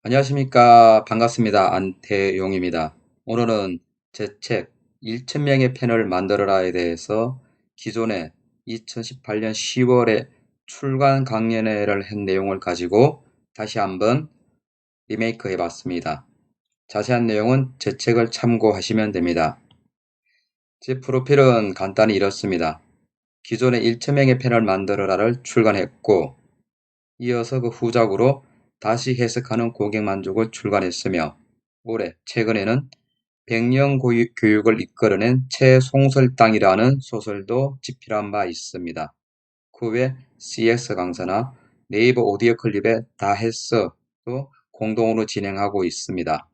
안녕하십니까. 반갑습니다. 안태용입니다. 오늘은 제 책 1000명의 팬을 만들어라에 대해서 기존에 2018년 10월에 출간 강연회를 한 내용을 가지고 다시 한번 리메이크 해봤습니다. 자세한 내용은 제 책을 참고하시면 됩니다. 제 프로필은 간단히 이렇습니다. 기존에 1000명의 팬을 만들어라를 출간했고 이어서 그 후작으로 다시 해석하는 고객 만족을 출간했으며 올해 최근에는 백년 교육을 이끌어낸 최송설당이라는 소설도 집필한 바 있습니다. 그 외 CS 강사나 네이버 오디오 클립에 다 했어도 공동으로 진행하고 있습니다.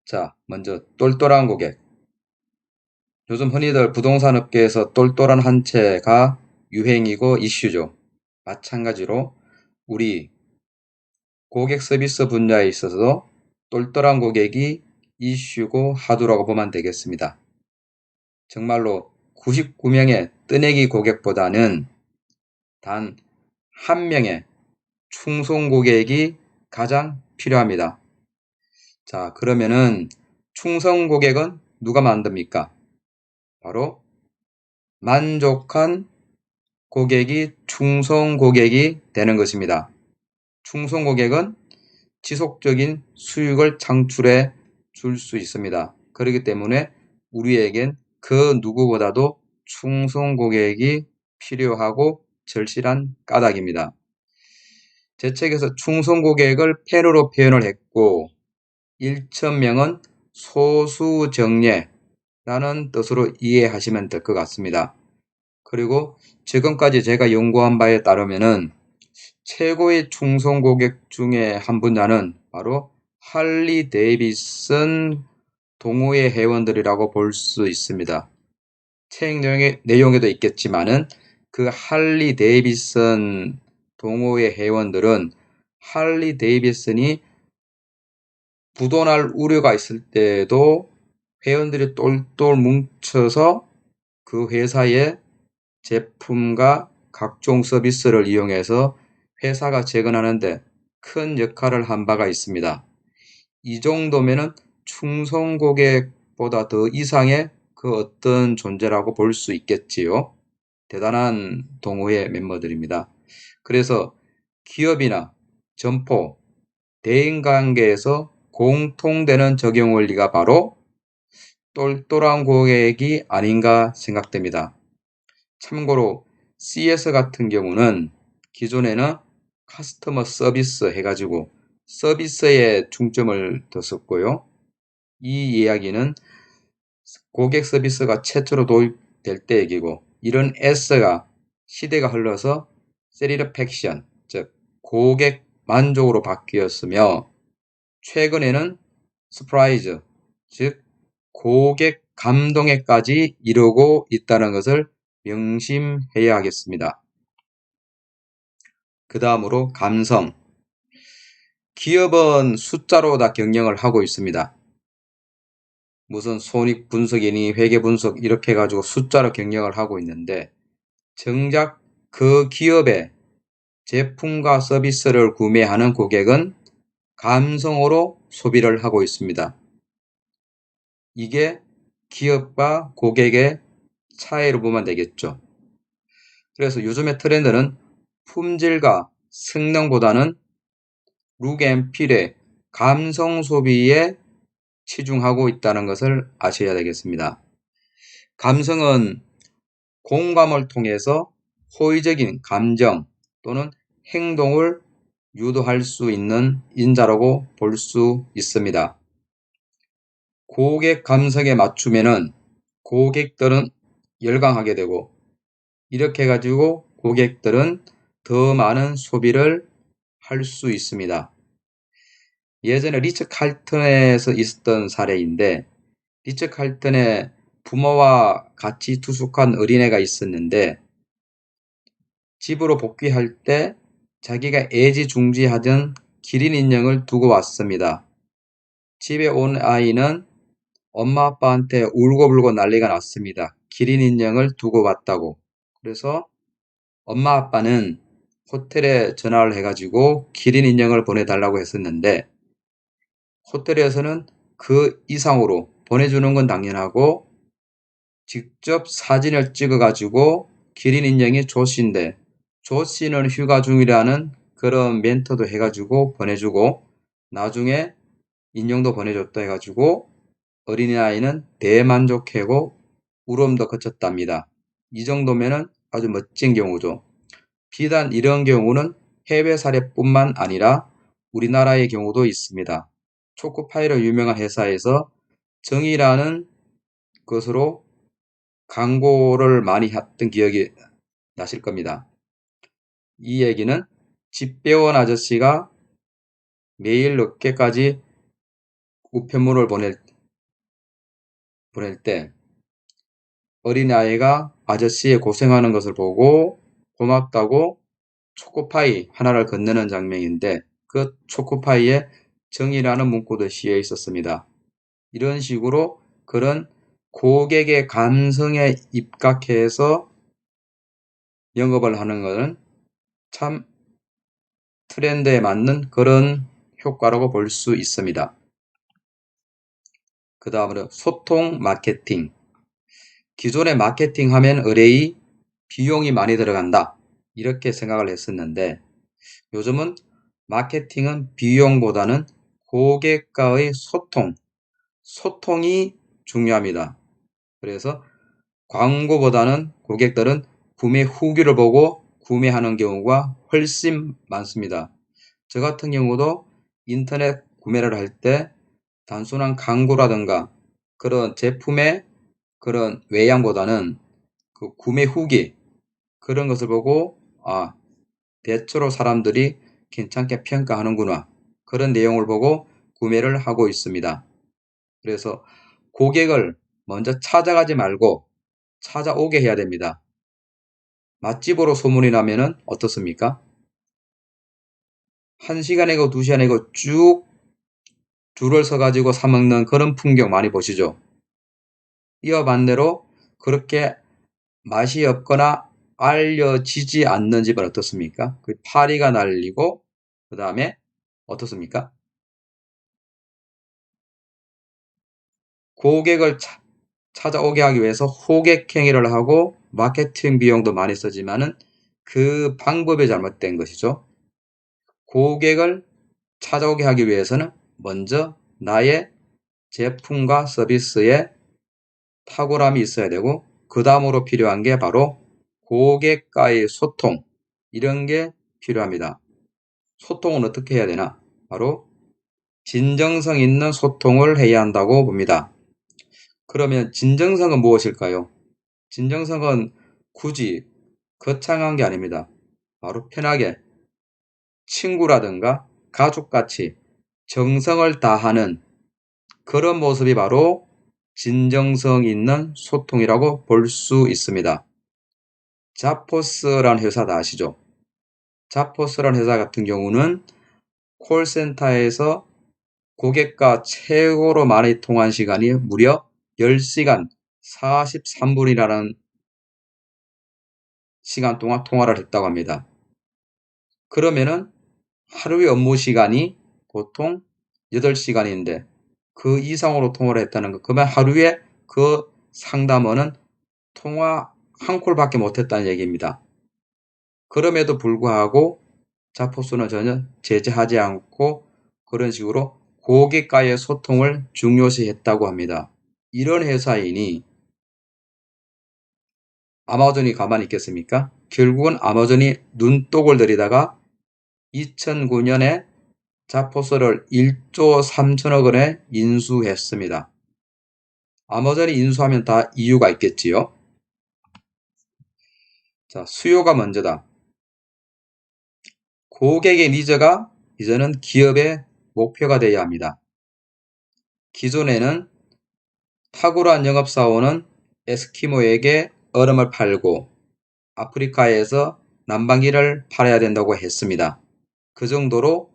자, 먼저 똘똘한 고객. 요즘 흔히들 부동산 업계에서 똘똘한 한 채가 유행이고 이슈죠. 마찬가지로 우리 고객 서비스 분야에 있어서도 똘똘한 고객이 이슈고 하두라고 보면 되겠습니다. 정말로 99명의 뜨내기 고객보다는 단 한 명의 충성 고객이 가장 필요합니다. 자, 그러면은 충성 고객은 누가 만듭니까? 바로 만족한 고객이 충성 고객이 되는 것입니다. 충성 고객은 지속적인 수익을 창출해 줄 수 있습니다. 그렇기 때문에 우리에겐 그 누구보다도 충성 고객이 필요하고 절실한 까닭입니다. 제 책에서 충성 고객을 팬으로 표현을 했고 1000명은 소수정예라는 뜻으로 이해하시면 될 것 같습니다. 그리고 지금까지 제가 연구한 바에 따르면은 최고의 충성 고객 중에 한 분야는 바로 할리 데이비슨 동호회 회원들이라고 볼 수 있습니다. 책 내용에도 있겠지만은 그 할리 데이비슨 동호회 회원들은 할리 데이비슨이 부도날 우려가 있을 때도 회원들이 똘똘 뭉쳐서 그 회사의 제품과 각종 서비스를 이용해서 회사가 재건하는데 큰 역할을 한 바가 있습니다. 이 정도면은 충성 고객보다 더 이상의 그 어떤 존재라고 볼 수 있겠지요. 대단한 동호회 멤버들입니다. 그래서 기업이나 점포, 대인관계에서 공통되는 적용 원리가 바로 똘똘한 고객이 아닌가 생각됩니다. 참고로 CS 같은 경우는 기존에는 커스터머 서비스 해가지고 서비스에 중점을 뒀었고요. 이 이야기는 고객 서비스가 최초로 도입될 때 얘기고 이런 S가 시대가 흘러서 세리스팩션, 즉 고객 만족으로 바뀌었으며 최근에는 서프라이즈, 즉 고객 감동에까지 이르고 있다는 것을 명심해야 하겠습니다. 그 다음으로 감성. 기업은 숫자로 다 경영을 하고 있습니다. 무슨 손익 분석이니 회계 분석 이렇게 해가지고 숫자로 경영을 하고 있는데 정작 그 기업의 제품과 서비스를 구매하는 고객은 감성으로 소비를 하고 있습니다. 이게 기업과 고객의 차이로 보면 되겠죠. 그래서 요즘의 트렌드는 품질과 성능보다는 룩 앤 필의 감성 소비에 치중하고 있다는 것을 아셔야 되겠습니다. 감성은 공감을 통해서 호의적인 감정 또는 행동을 유도할 수 있는 인자라고 볼 수 있습니다. 고객 감성에 맞추면은 고객들은 열광하게 되고 이렇게 해가지고 고객들은 더 많은 소비를 할 수 있습니다. 예전에 리처 칼튼에서 있었던 사례인데 리처 칼튼의 부모와 같이 투숙한 어린애가 있었는데 집으로 복귀할 때 자기가 애지중지하던 기린 인형을 두고 왔습니다. 집에 온 아이는 엄마 아빠한테 울고불고 난리가 났습니다. 기린 인형을 두고 왔다고. 그래서 엄마 아빠는 호텔에 전화를 해가지고 기린 인형을 보내달라고 했었는데 호텔에서는 그 이상으로 보내주는 건 당연하고 직접 사진을 찍어가지고 기린 인형이 조씨인데 조씨는 휴가 중이라는 그런 멘트도 해가지고 보내주고 나중에 인형도 보내줬다 해가지고 어린아이는 대만족하고 울음도 그쳤답니다. 이 정도면은 아주 멋진 경우죠. 비단 이런 경우는 해외 사례뿐만 아니라 우리나라의 경우도 있습니다. 초코파이로 유명한 회사에서 정이라는 것으로 광고를 많이 했던 기억이 나실 겁니다. 이 얘기는 집배원 아저씨가 매일 늦게까지 우편물을 보낼 때 어린아이가 아저씨의 고생하는 것을 보고 고맙다고 초코파이 하나를 건네는 장면인데 그 초코파이에 정이라는 문구도 씌어 있었습니다. 이런 식으로 그런 고객의 감성에 입각해서 영업을 하는 것은 참 트렌드에 맞는 그런 효과라고 볼 수 있습니다. 그 다음으로 소통 마케팅. 기존의 마케팅 하면 의뢰의 비용이 많이 들어간다. 이렇게 생각을 했었는데 요즘은 마케팅은 비용보다는 고객과의 소통이 중요합니다. 그래서 광고보다는 고객들은 구매 후기를 보고 구매하는 경우가 훨씬 많습니다. 저 같은 경우도 인터넷 구매를 할 때 단순한 광고라든가 그런 제품의 그런 외양보다는 그 구매 후기 그런 것을 보고 대체로 사람들이 괜찮게 평가하는구나 그런 내용을 보고 구매를 하고 있습니다. 그래서 고객을 먼저 찾아가지 말고 찾아오게 해야 됩니다. 맛집으로 소문이 나면은 어떻습니까? 1시간이고 2시간이고 쭉 줄을 서가지고 사 먹는 그런 풍경 많이 보시죠? 이와 반대로 그렇게 맛이 없거나 알려지지 않는 집은 어떻습니까? 그 파리가 날리고 그 다음에 어떻습니까? 고객을 찾아오게 하기 위해서 호객 행위를 하고 마케팅 비용도 많이 쓰지만은 그 방법이 잘못된 것이죠. 고객을 찾아오게 하기 위해서는 먼저 나의 제품과 서비스에 탁월함이 있어야 되고 그 다음으로 필요한 게 바로 고객과의 소통 이런 게 필요합니다. 소통은 어떻게 해야 되나? 바로 진정성 있는 소통을 해야 한다고 봅니다. 그러면 진정성은 무엇일까요? 진정성은 굳이 거창한 게 아닙니다. 바로 편하게 친구라든가 가족같이 정성을 다하는 그런 모습이 바로 진정성 있는 소통이라고 볼 수 있습니다. 자포스라는 회사 다 아시죠? 자포스라는 회사 같은 경우는 콜센터에서 고객과 최고로 많이 통화한 시간이 무려 10시간 43분이라는 시간 동안 통화를 했다고 합니다. 그러면은 하루의 업무 시간이 보통 8시간인데 그 이상으로 통화를 했다는 거. 그러면 하루에 그 상담원은 통화 한 콜밖에 못했다는 얘기입니다. 그럼에도 불구하고 자포스는 전혀 제재하지 않고 그런 식으로 고객과의 소통을 중요시했다고 합니다. 이런 회사이니 아마존이 가만히 있겠습니까? 결국은 아마존이 눈독을 들이다가 2009년에 자포스를 1조 3천억 원에 인수했습니다. 아마존이 인수하면 다 이유가 있겠지요. 자, 수요가 먼저다. 고객의 니즈가 이제는 기업의 목표가 되어야 합니다. 기존에는 탁월한 영업사원은 에스키모에게 얼음을 팔고 아프리카에서 난방기를 팔아야 된다고 했습니다. 그 정도로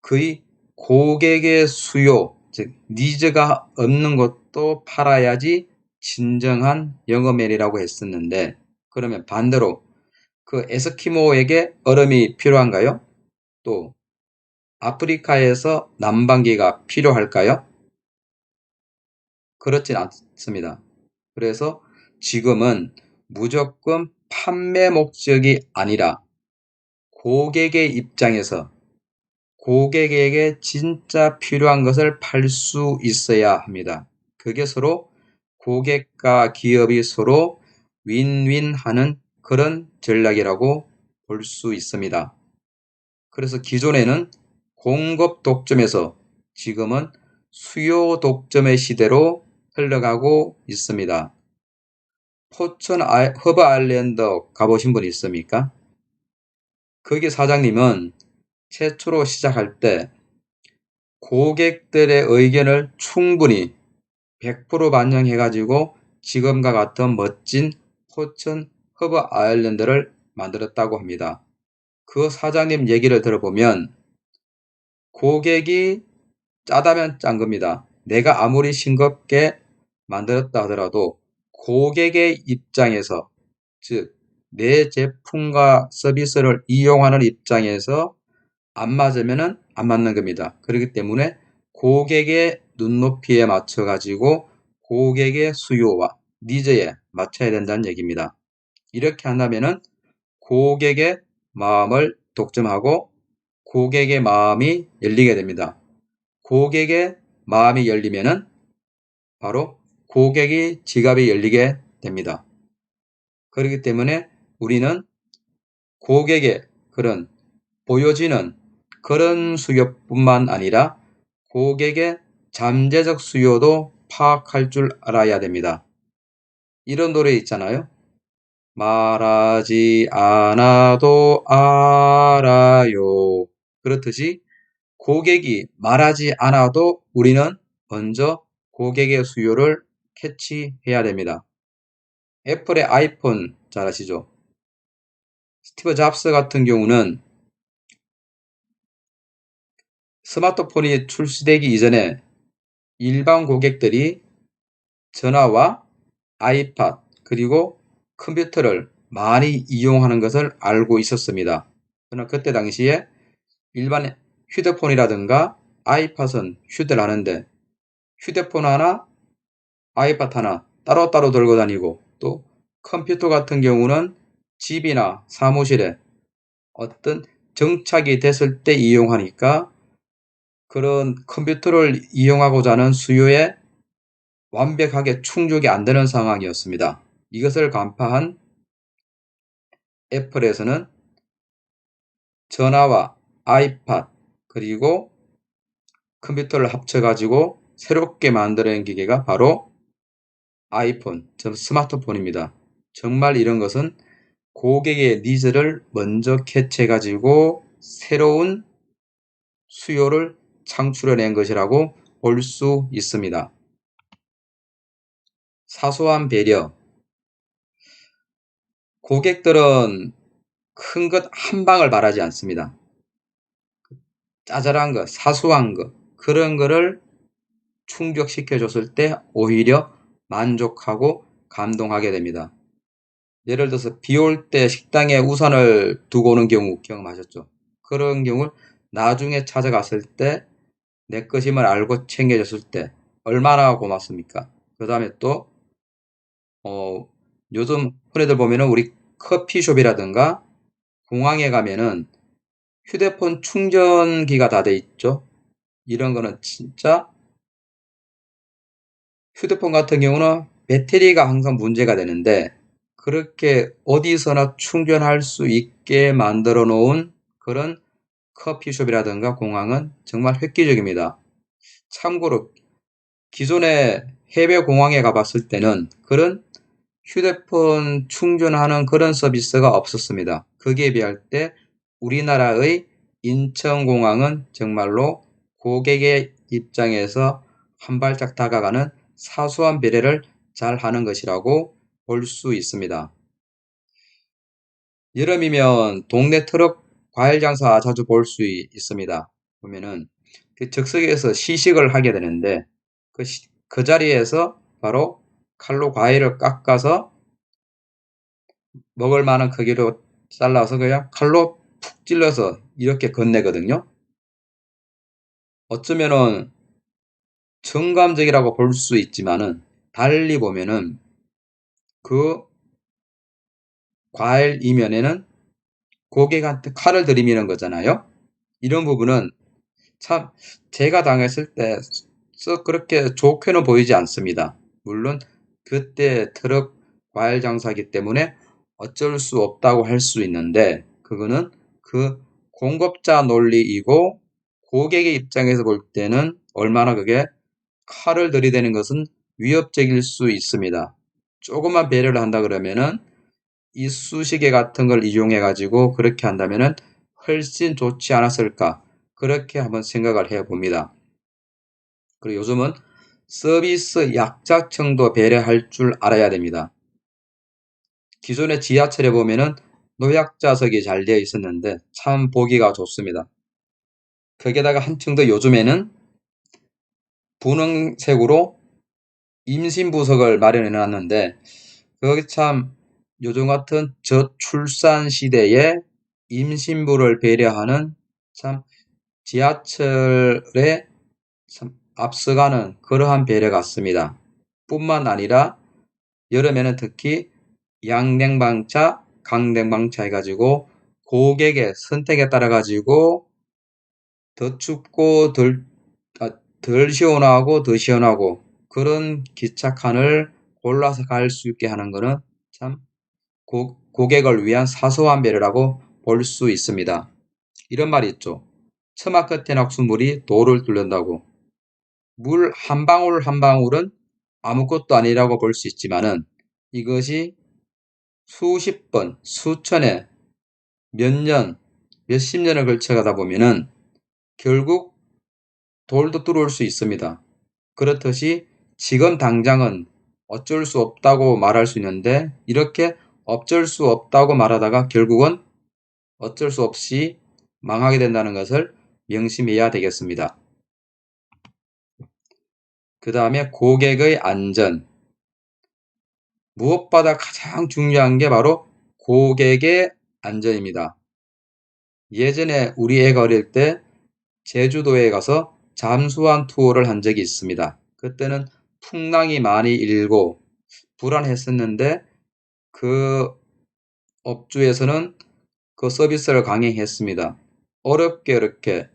그의 고객의 수요, 즉 니즈가 없는 것도 팔아야지 진정한 영업맨이라고 했었는데 그러면 반대로 그 에스키모에게 얼음이 필요한가요? 또 아프리카에서 난방기가 필요할까요? 그렇진 않습니다. 그래서 지금은 무조건 판매 목적이 아니라 고객의 입장에서 고객에게 진짜 필요한 것을 팔 수 있어야 합니다. 그게 서로 고객과 기업이 서로 윈윈하는 그런 전략이라고 볼 수 있습니다. 그래서 기존에는 공급 독점에서 지금은 수요 독점의 시대로 흘러가고 있습니다. 포천 허브 아일랜드 가보신 분 있습니까? 거기 사장님은 최초로 시작할 때 고객들의 의견을 충분히 100% 반영해가지고 지금과 같은 멋진 포천 허브 아일랜드를 만들었다고 합니다. 그 사장님 얘기를 들어보면 고객이 짜다면 짠 겁니다. 내가 아무리 싱겁게 만들었다 하더라도 고객의 입장에서, 즉, 내 제품과 서비스를 이용하는 입장에서 안 맞으면 안 맞는 겁니다. 그렇기 때문에 고객의 눈높이에 맞춰가지고 고객의 수요와 니즈에 맞춰야 된다는 얘기입니다. 이렇게 한다면 고객의 마음을 독점하고 고객의 마음이 열리게 됩니다. 고객의 마음이 열리면은 바로 고객의 지갑이 열리게 됩니다. 그렇기 때문에 우리는 고객의 그런 보여지는 그런 수요뿐만 아니라 고객의 잠재적 수요도 파악할 줄 알아야 됩니다. 이런 노래 있잖아요. 말하지 않아도 알아요. 그렇듯이 고객이 말하지 않아도 우리는 먼저 고객의 수요를 캐치해야 됩니다. 애플의 아이폰 잘 아시죠? 스티브 잡스 같은 경우는 스마트폰이 출시되기 이전에 일반 고객들이 전화와 아이팟 그리고 컴퓨터를 많이 이용하는 것을 알고 있었습니다. 그러나 그때 당시에 일반 휴대폰이라든가 아이팟은 휴대를 하는데 휴대폰 하나, 아이팟 하나 따로따로 들고 다니고 또 컴퓨터 같은 경우는 집이나 사무실에 어떤 정착이 됐을 때 이용하니까 그런 컴퓨터를 이용하고자 하는 수요에 완벽하게 충족이 안 되는 상황이었습니다. 이것을 간파한 애플에서는 전화와 아이팟 그리고 컴퓨터를 합쳐가지고 새롭게 만들어낸 기계가 바로 아이폰, 스마트폰입니다. 정말 이런 것은 고객의 니즈를 먼저 캐치해가지고 새로운 수요를 창출해낸 것이라고 볼 수 있습니다. 사소한 배려. 고객들은 큰 것 한 방을 바라지 않습니다. 짜잘한 것, 사소한 것, 그런 거를 충족시켜 줬을 때 오히려 만족하고 감동하게 됩니다. 예를 들어서 비 올 때 식당에 우산을 두고 오는 경우 경험하셨죠? 그런 경우 나중에 찾아갔을 때 내 것임을 알고 챙겨줬을 때 얼마나 고맙습니까? 그 다음에 또 요즘 흔히들 보면은 우리 커피숍이라든가 공항에 가면은 휴대폰 충전기가 다 돼 있죠? 이런 거는 진짜 휴대폰 같은 경우는 배터리가 항상 문제가 되는데 그렇게 어디서나 충전할 수 있게 만들어 놓은 그런 커피숍이라든가 공항은 정말 획기적입니다. 참고로 기존에 해외 공항에 가봤을 때는 그런 휴대폰 충전하는 그런 서비스가 없었습니다. 거기에 비할 때 우리나라의 인천공항은 정말로 고객의 입장에서 한 발짝 다가가는 사소한 배려를 잘 하는 것이라고 볼 수 있습니다. 여름이면 동네 트럭 과일 장사 자주 볼 수 있습니다. 보면은 그 즉석에서 시식을 하게 되는데 그 자리에서 바로 칼로 과일을 깎아서 먹을 만한 크기로 잘라서 그냥 칼로 푹 찔러서 이렇게 건네거든요. 어쩌면은 정감적이라고 볼 수 있지만은 달리 보면은 그 과일 이면에는 고객한테 칼을 들이미는 거잖아요. 이런 부분은 참 제가 당했을 때 썩 그렇게 좋게는 보이지 않습니다. 물론 그때 트럭 과일 장사기 때문에 어쩔 수 없다고 할 수 있는데 그거는 그 공급자 논리이고 고객의 입장에서 볼 때는 얼마나 그게 칼을 들이대는 것은 위협적일 수 있습니다. 조금만 배려를 한다 그러면은 이쑤시개 같은 걸 이용해 가지고 그렇게 한다면은 훨씬 좋지 않았을까 그렇게 한번 생각을 해 봅니다. 그리고 요즘은 서비스 약자층도 배려할 줄 알아야 됩니다. 기존의 지하철에 보면은 노약자석이 잘 되어 있었는데 참 보기가 좋습니다. 거기에다가 한층 더 요즘에는 분홍색으로 임신부석을 마련해 놨는데 거기 참 요즘 같은 저출산 시대에 임신부를 배려하는 참 지하철에 참 앞서가는 그러한 배려 같습니다. 뿐만 아니라 여름에는 특히 양냉방차, 강냉방차 해가지고 고객의 선택에 따라 가지고 더 춥고 덜 시원하고 더 시원하고 그런 기차칸을 골라서 갈 수 있게 하는 것은 참 고객을 위한 사소한 배려라고 볼 수 있습니다. 이런 말이 있죠. 처마 끝에 낙수물이 돌을 뚫는다고. 물 한 방울 한 방울은 아무것도 아니라고 볼 수 있지만은 이것이 수십 번, 수천 회, 몇 년, 몇십 년을 걸쳐 가다 보면은 결국 돌도 뚫을 수 있습니다. 그렇듯이 지금 당장은 어쩔 수 없다고 말할 수 있는데 이렇게 어쩔 수 없다고 말하다가 결국은 어쩔 수 없이 망하게 된다는 것을 명심해야 되겠습니다. 그 다음에 고객의 안전. 무엇보다 가장 중요한 게 바로 고객의 안전입니다. 예전에 우리 애가 어릴 때 제주도에 가서 잠수함 투어를 한 적이 있습니다. 그때는 풍랑이 많이 일고 불안했었는데 그 업주에서는 그 서비스를 강행했습니다. 어렵게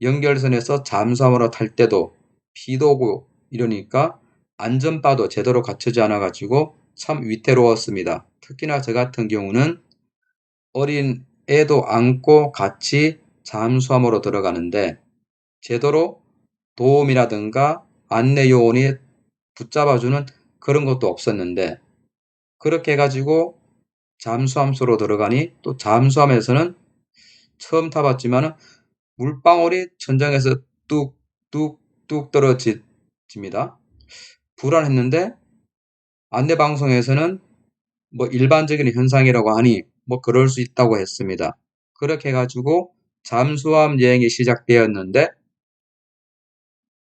연결선에서 잠수함으로 탈 때도 비도 오고 이러니까 안전바도 제대로 갖추지 않아 가지고 참 위태로웠습니다. 특히나 저 같은 경우는 어린 애도 안고 같이 잠수함으로 들어가는데 제대로 도움이라든가 안내 요원이 붙잡아주는 그런 것도 없었는데 그렇게 해가지고 잠수함 속으로 들어가니 또 잠수함에서는 처음 타봤지만은 물방울이 천장에서 뚝뚝뚝 떨어집니다. 불안했는데 안내방송에서는 뭐 일반적인 현상이라고 하니 뭐 그럴 수 있다고 했습니다. 그렇게 해가지고 잠수함 여행이 시작되었는데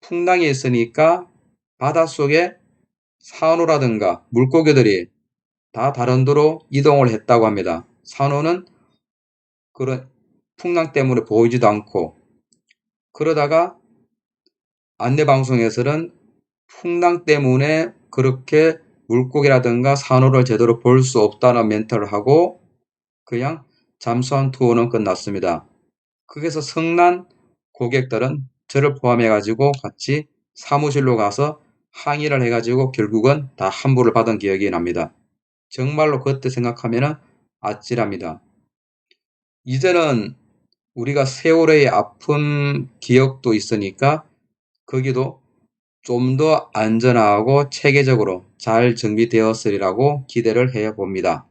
풍랑이 있으니까 바닷속에 산호라든가 물고기들이 다 다른 도로 이동을 했다고 합니다. 산호는 그런 풍랑 때문에 보이지도 않고 그러다가 안내방송에서는 풍랑 때문에 그렇게 물고기라든가 산호를 제대로 볼 수 없다는 멘트를 하고 그냥 잠수함 투어는 끝났습니다. 거기서 성난 고객들은 저를 포함해 가지고 같이 사무실로 가서 항의를 해 가지고 결국은 다 환불을 받은 기억이 납니다. 정말로 그때 생각하면 아찔합니다. 이제는 우리가 세월의 아픈 기억도 있으니까 거기도 좀 더 안전하고 체계적으로 잘 정비되었으리라고 기대를 해 봅니다.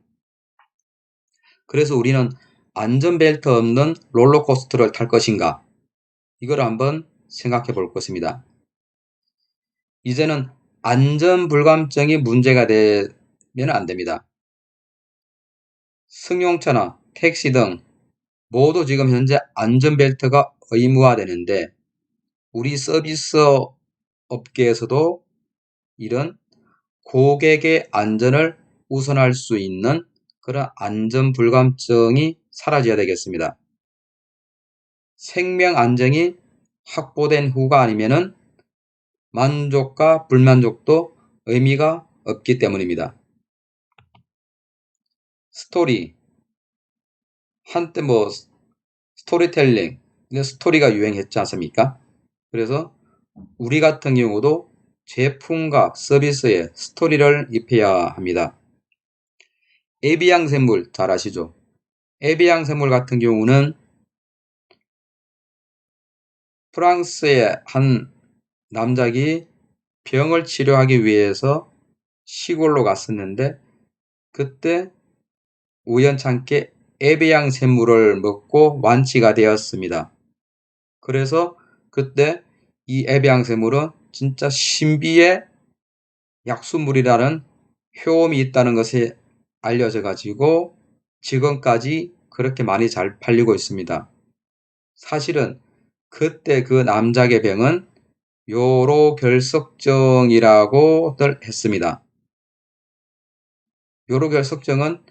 그래서 우리는 안전벨트 없는 롤러코스터를 탈 것인가? 이걸 한번 생각해 볼 것입니다. 이제는 안전불감증이 문제가 되면 안 됩니다. 승용차나 택시 등 모두 지금 현재 안전벨트가 의무화되는데 우리 서비스 업계에서도 이런 고객의 안전을 우선할 수 있는 그런 안전불감증이 사라져야 되겠습니다. 생명 안정이 확보된 후가 아니면은 만족과 불만족도 의미가 없기 때문입니다. 스토리, 한때 스토리텔링, 스토리가 유행했지 않습니까? 그래서 우리 같은 경우도 제품과 서비스에 스토리를 입혀야 합니다. 에비앙 샘물 잘 아시죠? 에비앙 샘물 같은 경우는 프랑스의 한 남작이 병을 치료하기 위해서 시골로 갔었는데 그때 우연찮게 에비앙 샘물을 먹고 완치가 되었습니다. 그래서 그때 이 에비앙 샘물은 진짜 신비의 약수물이라는 효험이 있다는 것이 알려져 가지고 지금까지 그렇게 많이 잘 팔리고 있습니다. 사실은 그때 그 남작의 병은 요로결석증이라고들 했습니다. 요로결석증은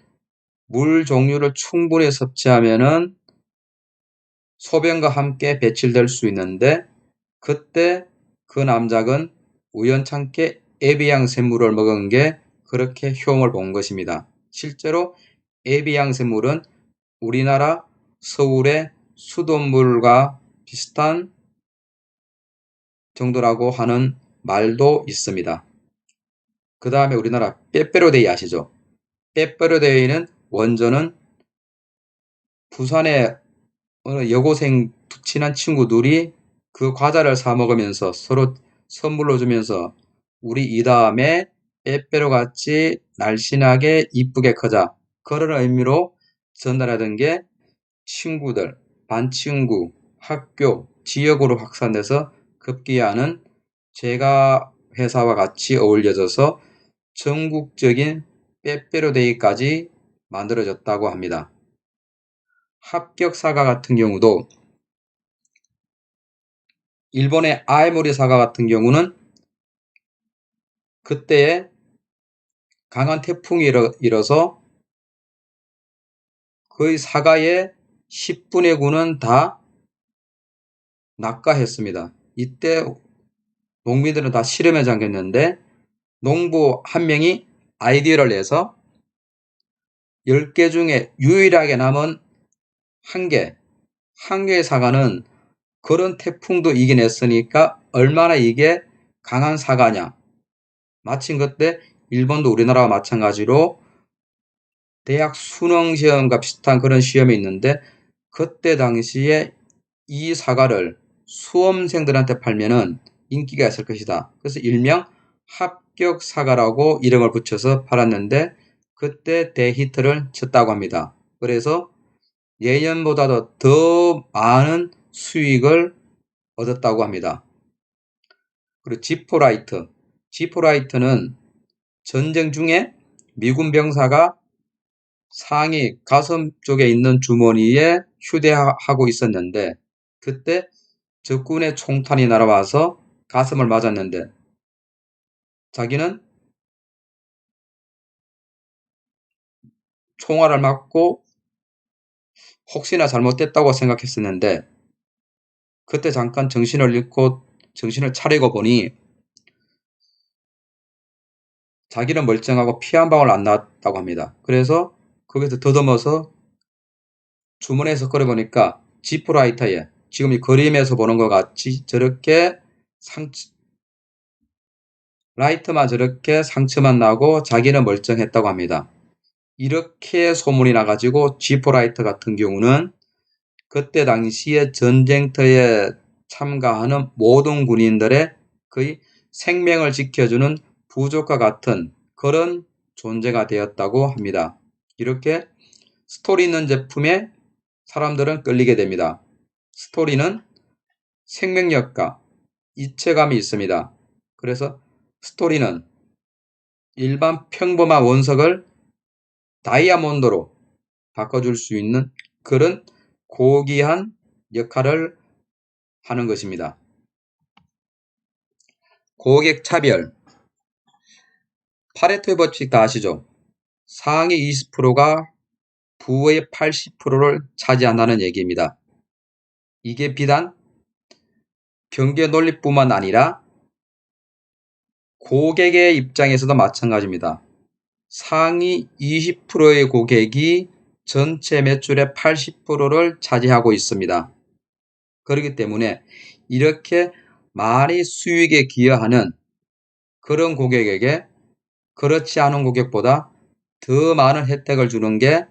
물 종류를 충분히 섭취하면은 소변과 함께 배출될 수 있는데 그때 그 남작은 우연찮게 에비앙 샘물을 먹은 게 그렇게 효험을 본 것입니다. 실제로 에비앙 샘물은 우리나라 서울의 수돗물과 비슷한 정도라고 하는 말도 있습니다. 그 다음에 우리나라 빼빼로데이 아시죠? 빼빼로데이는 원조는 부산의 어느 여고생 친한 친구들이 그 과자를 사 먹으면서 서로 선물로 주면서 우리 이 다음에 빼빼로같이 날씬하게 이쁘게 커자 그런 의미로 전달하던 게 친구들, 반 친구, 학교, 지역으로 확산돼서 급기야는 제가 회사와 같이 어울려져서 전국적인 빼빼로데이까지 만들어졌다고 합니다. 합격 사과 같은 경우도 일본의 아에모리 사과 같은 경우는 그때에 강한 태풍이 일어서 거의 사과의 10분의 9는 다 낙과했습니다. 이때 농민들은 다 실험에 잠겼는데 농부 한 명이 아이디어를 내서 10개 중에 유일하게 남은 한 개의 사과는 그런 태풍도 이겨냈으니까 얼마나 이게 강한 사과냐. 마침 그때 일본도 우리나라와 마찬가지로 대학 수능 시험과 비슷한 그런 시험이 있는데 그때 당시에 이 사과를 수험생들한테 팔면은 인기가 있을 것이다. 그래서 일명 합격 사과라고 이름을 붙여서 팔았는데 그때 대히트를 쳤다고 합니다. 그래서 예년보다도 더 많은 수익을 얻었다고 합니다. 그리고 지포라이트는 전쟁 중에 미군 병사가 상의 가슴 쪽에 있는 주머니에 휴대하고 있었는데 그때 적군의 총탄이 날아와서 가슴을 맞았는데 자기는 총알을 맞고 혹시나 잘못됐다고 생각했었는데 그때 잠깐 정신을 잃고 정신을 차리고 보니 자기는 멀쩡하고 피 한 방울 안 났다고 합니다. 그래서 거기서 더듬어서 주머니에서 꺼내보니까 지프라이터에 지금 이 그림에서 보는 것 같이 저렇게 라이트만 저렇게 상처만 나고 자기는 멀쩡했다고 합니다. 이렇게 소문이 나가지고 지포라이터 같은 경우는 그때 당시에 전쟁터에 참가하는 모든 군인들의 거의 생명을 지켜주는 부족과 같은 그런 존재가 되었다고 합니다. 이렇게 스토리 있는 제품에 사람들은 끌리게 됩니다. 스토리는 생명력과 입체감이 있습니다. 그래서 스토리는 일반 평범한 원석을 다이아몬드로 바꿔줄 수 있는 그런 고귀한 역할을 하는 것입니다. 고객 차별. 파레토의 법칙 다 아시죠? 상위 20%가 부의 80%를 차지한다는 얘기입니다. 이게 비단 경제 논리뿐만 아니라 고객의 입장에서도 마찬가지입니다. 상위 20%의 고객이 전체 매출의 80%를 차지하고 있습니다. 그렇기 때문에 이렇게 많이 수익에 기여하는 그런 고객에게 그렇지 않은 고객보다 더 많은 혜택을 주는 게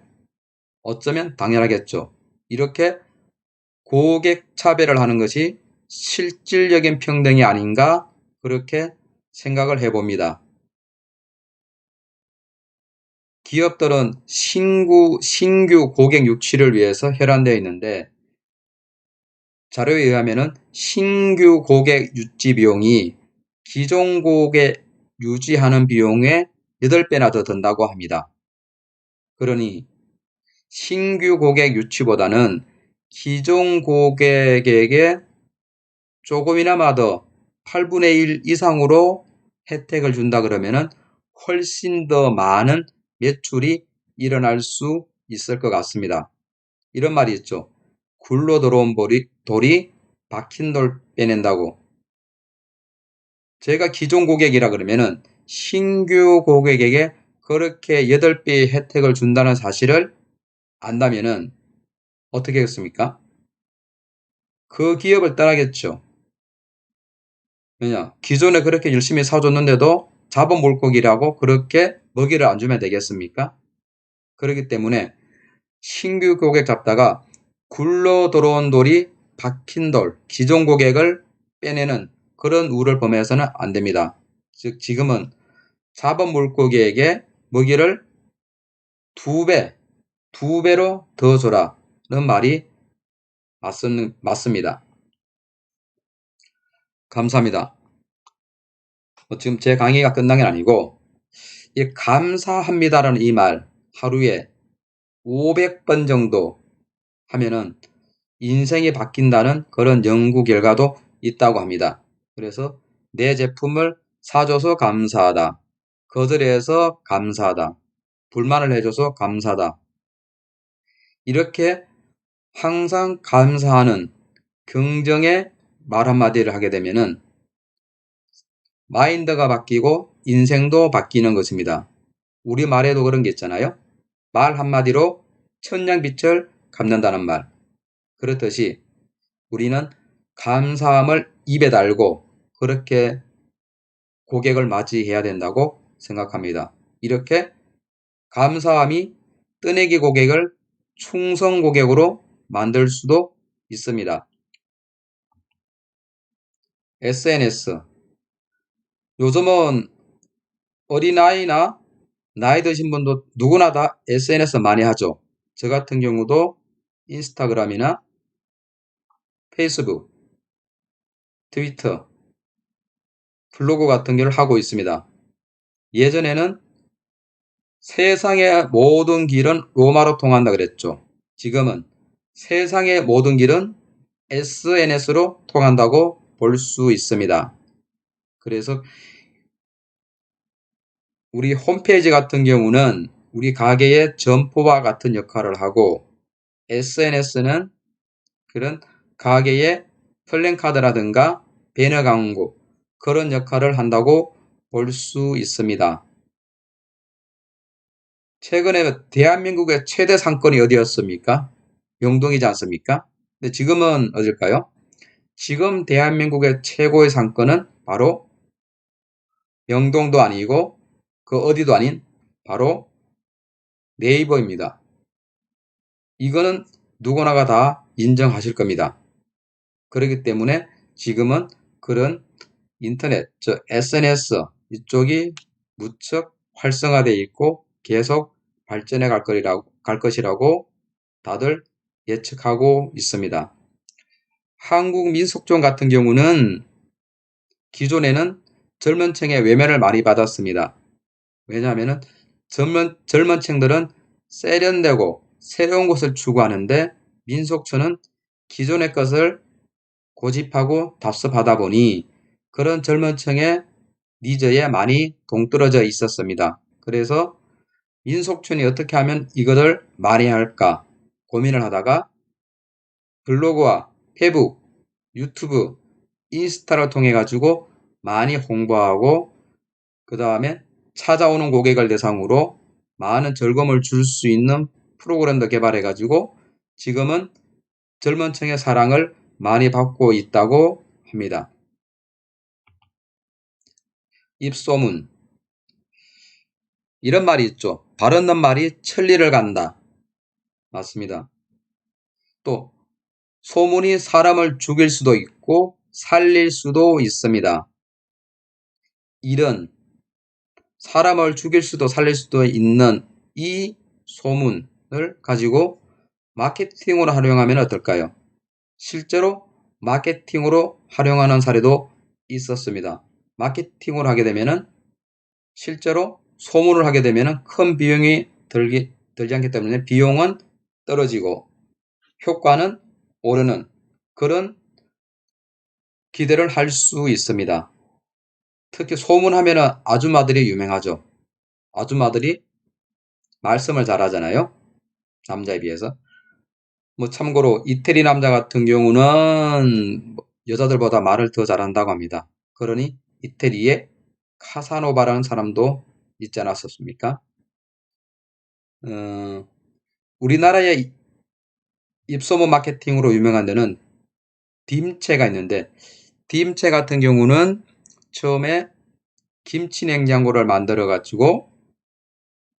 어쩌면 당연하겠죠. 이렇게 고객 차별을 하는 것이 실질적인 평등이 아닌가 그렇게 생각을 해봅니다. 기업들은 신규 고객 유치를 위해서 혈안되어 있는데 자료에 의하면 신규 고객 유치 비용이 기존 고객 유지하는 비용의 8배나 더 든다고 합니다. 그러니 신규 고객 유치보다는 기존 고객에게 조금이나마 더 8분의 1 이상으로 혜택을 준다 그러면은 훨씬 더 많은 매출이 일어날 수 있을 것 같습니다. 이런 말이 있죠. 굴러 들어온 돌이 박힌 돌 빼낸다고. 제가 기존 고객이라 그러면은 신규 고객에게 그렇게 8배의 혜택을 준다는 사실을 안다면은 어떻게 하겠습니까? 그 기업을 떠나겠죠. 왜냐? 기존에 그렇게 열심히 사줬는데도 잡은 물고기라고 그렇게 먹이를 안 주면 되겠습니까? 그렇기 때문에 신규 고객 잡다가 굴러 들어온 돌이 박힌 돌, 기존 고객을 빼내는 그런 우를 범해서는 안 됩니다. 즉 지금은 잡은 물고기에게 먹이를 2배로 더 줘라는 말이 맞습니다. 감사합니다. 지금 제 강의가 끝난 게 아니고 이 감사합니다라는 이 말 하루에 500번 정도 하면은 인생이 바뀐다는 그런 연구 결과도 있다고 합니다. 그래서 내 제품을 사줘서 감사하다. 거절해서 감사하다. 불만을 해줘서 감사하다. 이렇게 항상 감사하는 긍정의 말 한마디를 하게 되면은 마인드가 바뀌고 인생도 바뀌는 것입니다. 우리 말에도 그런 게 있잖아요. 말 한마디로 천냥빛을 갚는다는 말. 그렇듯이 우리는 감사함을 입에 달고 그렇게 고객을 맞이해야 된다고 생각합니다. 이렇게 감사함이 뜨내기 고객을 충성 고객으로 만들 수도 있습니다. SNS. 요즘은 어린아이나 나이 드신 분도 누구나 다 SNS 많이 하죠. 저 같은 경우도 인스타그램이나 페이스북, 트위터, 블로그 같은 걸 하고 있습니다. 예전에는 세상의 모든 길은 로마로 통한다 그랬죠. 지금은 세상의 모든 길은 SNS로 통한다고 볼 수 있습니다. 그래서 우리 홈페이지 같은 경우는 우리 가게의 점포와 같은 역할을 하고 SNS는 그런 가게의 플랜카드라든가 배너 광고 그런 역할을 한다고 볼 수 있습니다. 최근에 대한민국의 최대 상권이 어디였습니까? 명동이지 않습니까? 근데 지금은 어딜까요? 지금 대한민국의 최고의 상권은 바로 명동도 아니고 그 어디도 아닌 바로 네이버입니다. 이거는 누구나가 다 인정하실 겁니다. 그렇기 때문에 지금은 그런 인터넷, 즉 SNS 이쪽이 무척 활성화되어 있고 계속 발전해 갈 것이라고 다들 예측하고 있습니다. 한국 민속촌 같은 경우는 기존에는 젊은 층의 외면을 많이 받았습니다. 왜냐하면 젊은 층들은 세련되고 새로운 것을 추구하는데 민속촌은 기존의 것을 고집하고 답습하다 보니 그런 젊은 층의 니즈에 많이 동떨어져 있었습니다. 그래서 민속촌이 어떻게 하면 이것을 많이 할까 고민을 하다가 블로그와 페북, 유튜브, 인스타를 통해 가지고 많이 홍보하고 그 다음에 찾아오는 고객을 대상으로 많은 즐거움을 줄 수 있는 프로그램도 개발해 가지고 지금은 젊은 층의 사랑을 많이 받고 있다고 합니다. 입소문. 이런 말이 있죠. 발 없는 말이 천리를 간다. 맞습니다. 또 소문이 사람을 죽일 수도 있고 살릴 수도 있습니다. 이런 사람을 죽일 수도 살릴 수도 있는 이 소문을 가지고 마케팅으로 활용하면 어떨까요? 실제로 마케팅으로 활용하는 사례도 있었습니다. 마케팅을 하게 되면은 실제로 소문을 하게 되면은 큰 비용이 들지 않기 때문에 비용은 떨어지고 효과는 오르는 그런 기대를 할 수 있습니다. 특히 소문하면은 아줌마들이 유명하죠. 아줌마들이 말씀을 잘하잖아요. 남자에 비해서. 뭐 참고로 이태리 남자 같은 경우는 여자들보다 말을 더 잘한다고 합니다. 그러니 이태리에 카사노바라는 사람도 있지 않았었습니까? 우리나라의 입소문 마케팅으로 유명한 데는 딤체가 있는데 딤체 같은 경우는 처음에 김치 냉장고를 만들어 가지고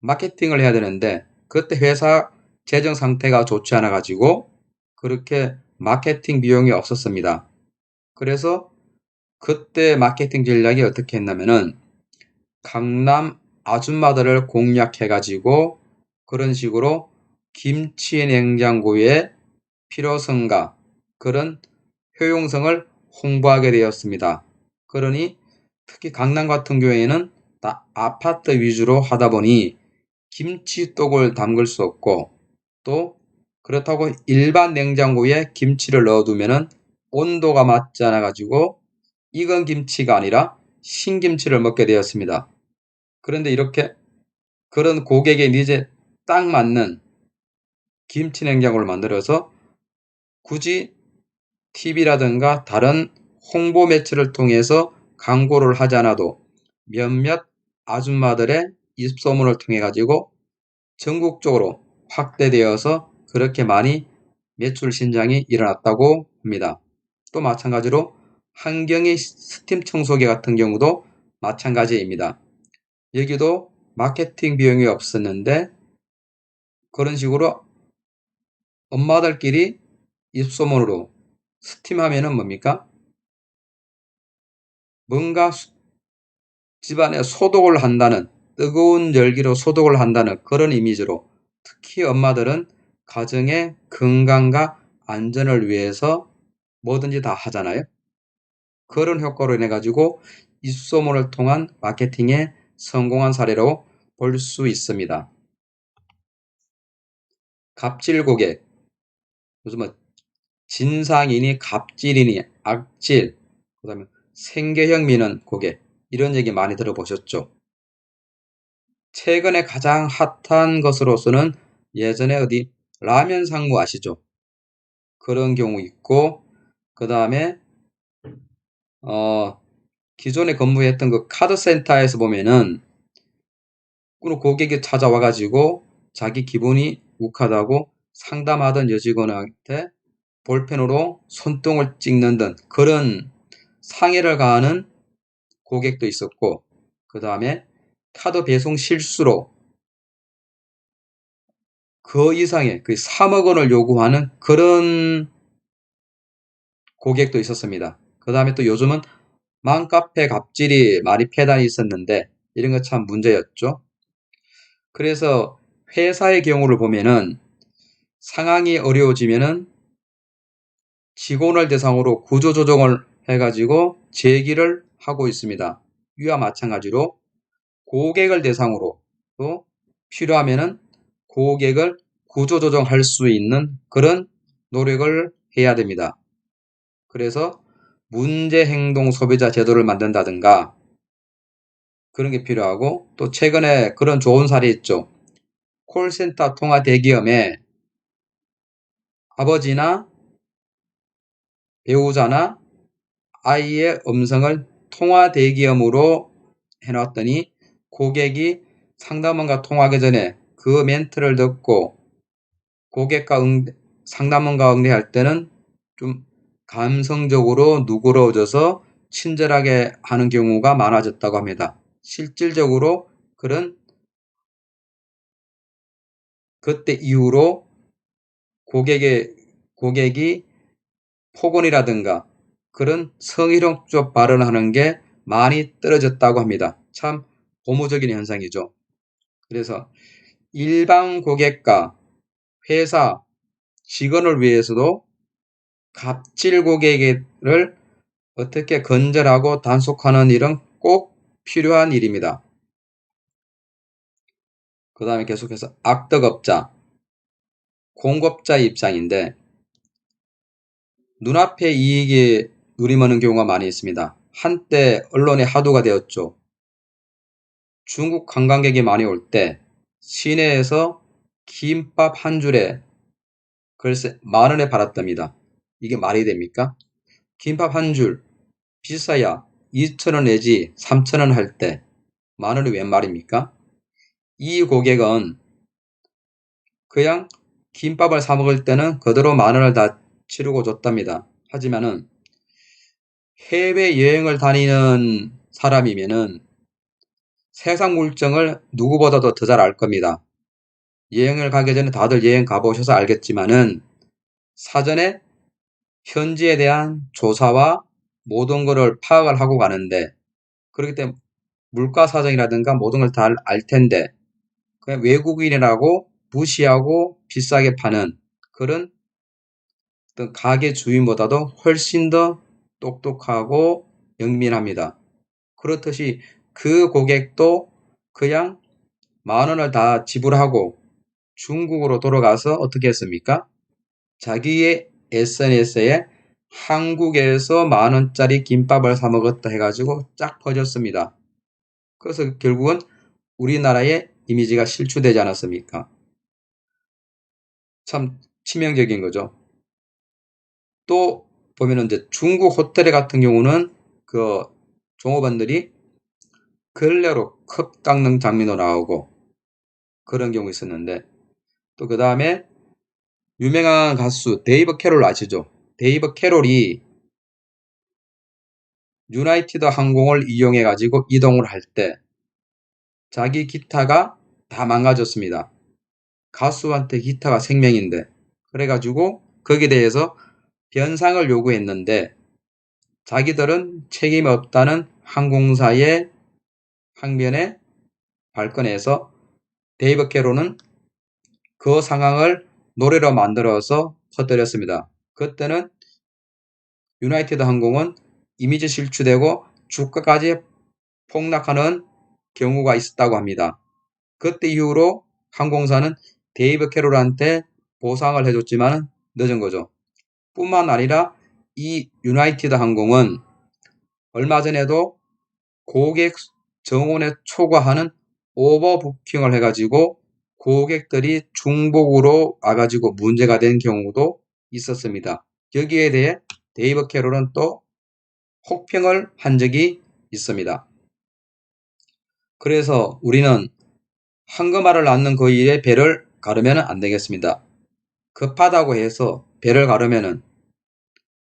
마케팅을 해야 되는데 그때 회사 재정 상태가 좋지 않아 가지고 그렇게 마케팅 비용이 없었습니다. 그래서 그때 마케팅 전략이 어떻게 했냐면은 강남 아줌마들을 공략해 가지고 그런 식으로 김치 냉장고의 필요성과 그런 효용성을 홍보하게 되었습니다. 그러니 특히 강남 같은 경우에는 아파트 위주로 하다 보니 김치독을 담글 수 없고 또 그렇다고 일반 냉장고에 김치를 넣어두면은 온도가 맞지 않아 가지고 익은 김치가 아니라 신김치를 먹게 되었습니다. 그런데 이렇게 그런 고객의 니즈에 딱 맞는 김치 냉장고를 만들어서 굳이 TV라든가 다른 홍보 매체를 통해서 광고를 하지 않아도 몇몇 아줌마들의 입소문을 통해 가지고 전국적으로 확대되어서 그렇게 많이 매출 신장이 일어났다고 합니다. 또 마찬가지로 한경의 스팀 청소기 같은 경우도 마찬가지입니다. 여기도 마케팅 비용이 없었는데 그런 식으로 엄마들끼리 입소문으로 스팀하면은 뭡니까? 뭔가 집안에 소독을 한다는 뜨거운 열기로 소독을 한다는 그런 이미지로 특히 엄마들은 가정의 건강과 안전을 위해서 뭐든지 다 하잖아요. 그런 효과로 인해 가지고 입소문을 통한 마케팅에 성공한 사례로 볼 수 있습니다. 갑질 고객. 무슨 뭐 진상이니 갑질이니 악질, 그다음에 생계형 미는 고객 이런 얘기 많이 들어보셨죠? 최근에 가장 핫한 것으로서는 예전에 어디 라면 상무 아시죠? 그런 경우 있고 그 다음에 기존에 근무했던 그 카드센터에서 보면은 고객이 찾아와 가지고 자기 기분이 욱하다고 상담하던 여직원한테 볼펜으로 손등을 찍는 등 그런 상해를 가하는 고객도 있었고 그 다음에 카드 배송 실수로 그 이상의 3억 원을 요구하는 그런 고객도 있었습니다. 그 다음에 또 요즘은 맘카페 갑질이 많이 폐단이 있었는데 이런 거 참 문제였죠. 그래서 회사의 경우를 보면은 상황이 어려워지면은 직원을 대상으로 구조조정을 해가지고 제기를 하고 있습니다. 이와 마찬가지로 고객을 대상으로 또 필요하면은 고객을 구조조정할 수 있는 그런 노력을 해야 됩니다. 그래서 문제행동 소비자 제도를 만든다든가 그런 게 필요하고 또 최근에 그런 좋은 사례 있죠. 콜센터 통화 대기업에 아버지나 배우자나 아이의 음성을 통화 대기업으로 해놨더니 고객이 상담원과 통화하기 전에 그 멘트를 듣고 상담원과 응대할 때는 좀 감성적으로 누그러져서 친절하게 하는 경우가 많아졌다고 합니다. 실질적으로 그때 이후로 고객이 폭언이라든가 그런 성희롱적 발언을 하는 게 많이 떨어졌다고 합니다. 참 고무적인 현상이죠. 그래서 일반 고객과 회사 직원을 위해서도 갑질 고객을 어떻게 건절하고 단속하는 일은 꼭 필요한 일입니다. 그 다음에 계속해서 악덕업자, 공급자의 입장인데 눈앞의 이익이 누림하는 경우가 많이 있습니다. 한때 언론의 화두가 되었죠. 중국 관광객이 많이 올 때 시내에서 김밥 한 줄에 글쎄 10,000원에 팔았답니다. 이게 말이 됩니까? 김밥 한 줄 비싸야 2,000원 내지 3,000원 할 때 10,000원이 웬 말입니까? 이 고객은 그냥 김밥을 사 먹을 때는 그대로 10,000원을 다 치르고 줬답니다. 하지만은 해외여행을 다니는 사람이면은 세상 물정을 누구보다도 더 잘 알 겁니다. 여행을 가기 전에 다들 여행 가보셔서 알겠지만은 사전에 현지에 대한 조사와 모든 것을 파악을 하고 가는데 그렇기 때문에 물가 사정이라든가 모든 걸 다 알 텐데 그냥 외국인이라고 무시하고 비싸게 파는 그런 어떤 가게 주인보다도 훨씬 더 똑똑하고 영민합니다. 그렇듯이 그 고객도 그냥 10,000원을 다 지불하고 중국으로 돌아가서 어떻게 했습니까? 자기의 SNS에 한국에서 10,000원짜리 김밥을 사 먹었다 해가지고 쫙 퍼졌습니다. 그래서 결국은 우리나라의 이미지가 실추되지 않았습니까? 참 치명적인 거죠. 또 보면은 이제 중국 호텔 같은 경우는 그 종업원들이 걸레로 컵 닦는 장면도 나오고 그런 경우 있었는데 또 그 다음에 유명한 가수 데이브 캐롤 아시죠? 데이브 캐롤이 유나이티드 항공을 이용해 가지고 이동을 할 때 자기 기타가 다 망가졌습니다. 가수한테 기타가 생명인데 그래가지고 거기에 대해서 변상을 요구했는데 자기들은 책임이 없다는 항공사의 항변에 발끈해서 데이브 캐롤은 그 상황을 노래로 만들어서 퍼뜨렸습니다. 그때는 유나이티드 항공은 이미지 실추되고 주가까지 폭락하는 경우가 있었다고 합니다. 그때 이후로 항공사는 데이브 캐롤한테 보상을 해줬지만 늦은 거죠. 뿐만 아니라 이 유나이티드 항공은 얼마 전에도 고객 정원에 초과하는 오버부킹을 해가지고 고객들이 중복으로 와가지고 문제가 된 경우도 있었습니다. 여기에 대해 데이브 캐롤은 또 혹평을 한 적이 있습니다. 그래서 우리는 황금알을 낳는 그 일에 배를 가르면 안 되겠습니다. 급하다고 해서 배를 가르면은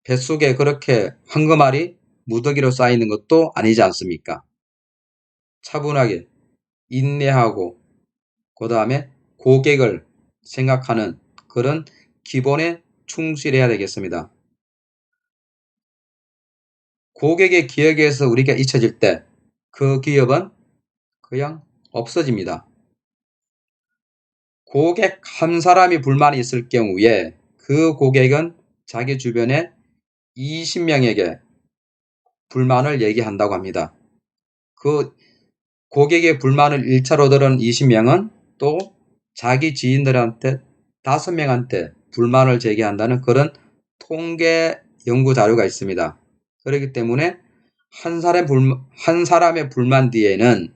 뱃속에 그렇게 황금알이 무더기로 쌓이는 것도 아니지 않습니까? 차분하게 인내하고 그 다음에 고객을 생각하는 그런 기본에 충실해야 되겠습니다. 고객의 기억에서 우리가 잊혀질 때 그 기업은 그냥 없어집니다. 고객 한 사람이 불만이 있을 경우에 그 고객은 자기 주변에 20명에게 불만을 얘기한다고 합니다. 그 고객의 불만을 1차로 들은 20명은 또 자기 지인들한테 5명한테 불만을 제기한다는 그런 통계 연구 자료가 있습니다. 그렇기 때문에 한 사람의 불만 뒤에는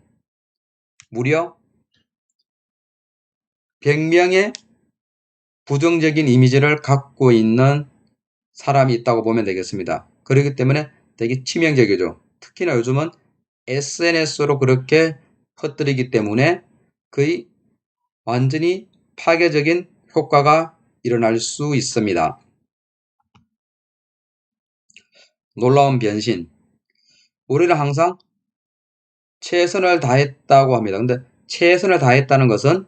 무려 100명의 부정적인 이미지를 갖고 있는 사람이 있다고 보면 되겠습니다. 그렇기 때문에 되게 치명적이죠. 특히나 요즘은 SNS로 그렇게 퍼뜨리기 때문에 거의 완전히 파괴적인 효과가 일어날 수 있습니다. 놀라운 변신. 우리는 항상 최선을 다했다고 합니다. 근데 최선을 다했다는 것은